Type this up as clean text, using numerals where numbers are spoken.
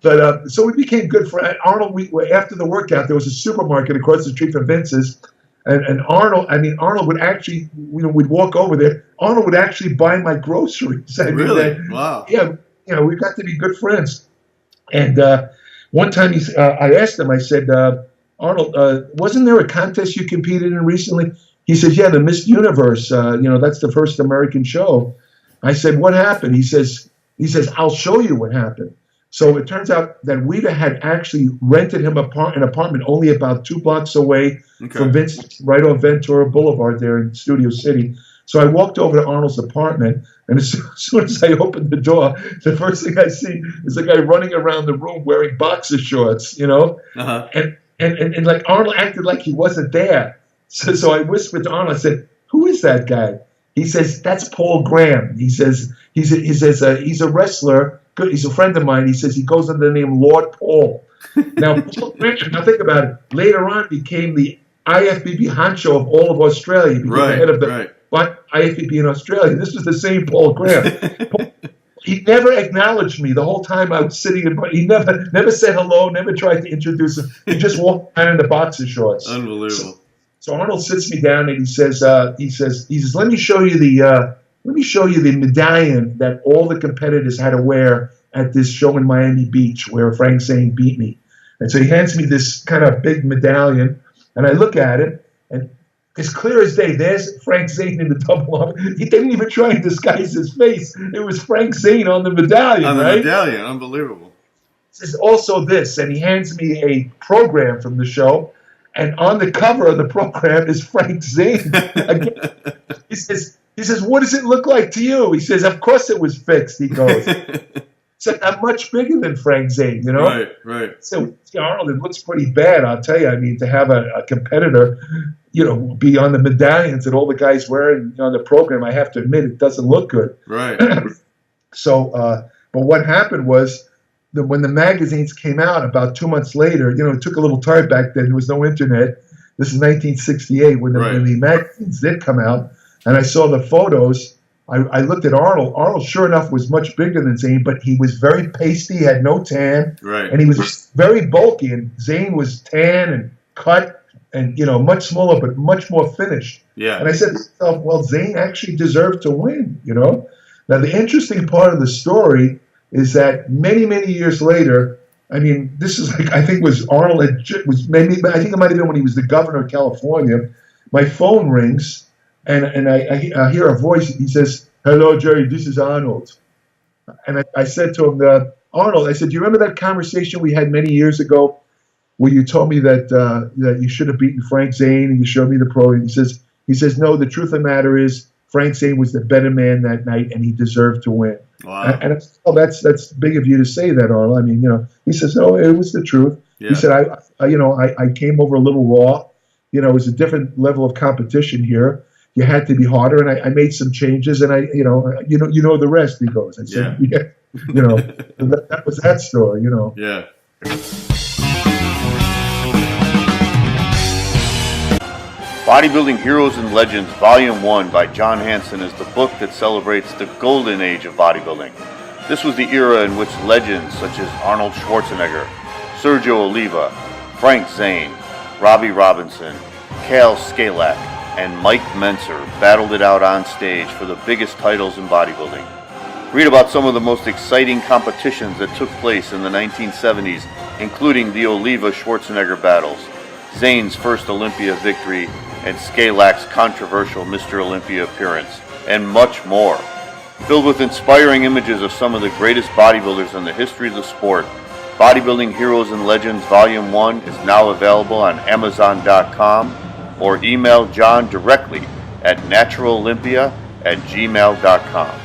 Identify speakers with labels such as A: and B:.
A: But so we became good friends. Arnold, after the workout, there was a supermarket across the street from Vince's, and Arnold would actually, we'd walk over there. Arnold would actually buy my groceries.
B: Really? Wow.
A: Yeah, we got to be good friends. And one time I asked him, I said, Arnold, wasn't there a contest you competed in recently? He says, yeah, the Miss Universe. That's the first American show. I said, what happened? He says, I'll show you what happened. So it turns out that Rita had actually rented him an apartment only about 2 blocks away from Vince, right on Ventura Boulevard there in Studio City. So I walked over to Arnold's apartment, and as soon as I opened the door, the first thing I see is a guy running around the room wearing boxer shorts,
B: Uh-huh.
A: And like Arnold acted like he wasn't there. So I whispered to Arnold, I said, who is that guy? He says, that's Paul Graham. He says he's a wrestler. Good. He's a friend of mine. He says he goes under the name Lord Paul. Now, Paul Graham, now think about it. Later on, became the IFBB honcho of all of Australia. He became the head of the IFBB in Australia. This was the same Paul Graham. He never acknowledged me the whole time I was sitting in. He never said hello. Never tried to introduce him. He just walked around in the boxer shorts.
B: Unbelievable.
A: So Arnold sits me down and he says, let me show you the medallion that all the competitors had to wear at this show in Miami Beach where Frank Zane beat me. And so he hands me this kind of big medallion, and I look at it, and as clear as day, there's Frank Zane in the double up. He didn't even try and disguise his face. It was Frank Zane on the medallion,
B: on the
A: right?
B: medallion, unbelievable.
A: Says also this, and he hands me a program from the show, and on the cover of the program is Frank Zane. Again, he says, what does it look like to you? He says, of course it was fixed, he goes. So I'm much bigger than Frank Zane,
B: Right.
A: So Arnold, it looks pretty bad, I'll tell you. I mean, to have a competitor, be on the medallions that all the guys wearing on the program, I have to admit, it doesn't look good.
B: Right.
A: So, but what happened was, when the magazines came out about 2 months later, it took a little time back then. There was no internet. This is 1968 when the magazines did come out, and I saw the photos. I looked at Arnold. Arnold, sure enough, was much bigger than Zane, but he was very pasty, had no tan, and he was very bulky. And Zane was tan and cut and, much smaller, but much more finished.
B: Yeah.
A: And I said to myself, well, Zane actually deserved to win, Now, the interesting part of the story is that many, many years later, I mean, this is like, I think was Arnold, I think it might have been when he was the governor of California. My phone rings, and I hear a voice. He says, hello, Jerry, this is Arnold. And I said to him, Arnold, I said, do you remember that conversation we had many years ago where you told me that you should have beaten Frank Zane and you showed me the program? He says, no, the truth of the matter is Frank Zane was the better man that night and he deserved to win.
B: Wow.
A: And that's big of you to say that, Arnold. I mean, he says, no, it was the truth. Yeah. He said, I came over a little raw. It was a different level of competition here. You had to be harder, and I made some changes, and you know the rest. He goes, I said, that was that story,
B: Yeah. Bodybuilding Heroes and Legends Volume 1 by John Hanson is the book that celebrates the golden age of bodybuilding. This was the era in which legends such as Arnold Schwarzenegger, Sergio Oliva, Frank Zane, Robbie Robinson, Cal Scalak, and Mike Menser battled it out on stage for the biggest titles in bodybuilding. Read about some of the most exciting competitions that took place in the 1970s, including the Oliva-Schwarzenegger battles, Zane's first Olympia victory, and Scalak's controversial Mr. Olympia appearance, and much more. Filled with inspiring images of some of the greatest bodybuilders in the history of the sport, Bodybuilding Heroes and Legends Volume 1 is now available on Amazon.com, or email John directly at naturalolympia@gmail.com.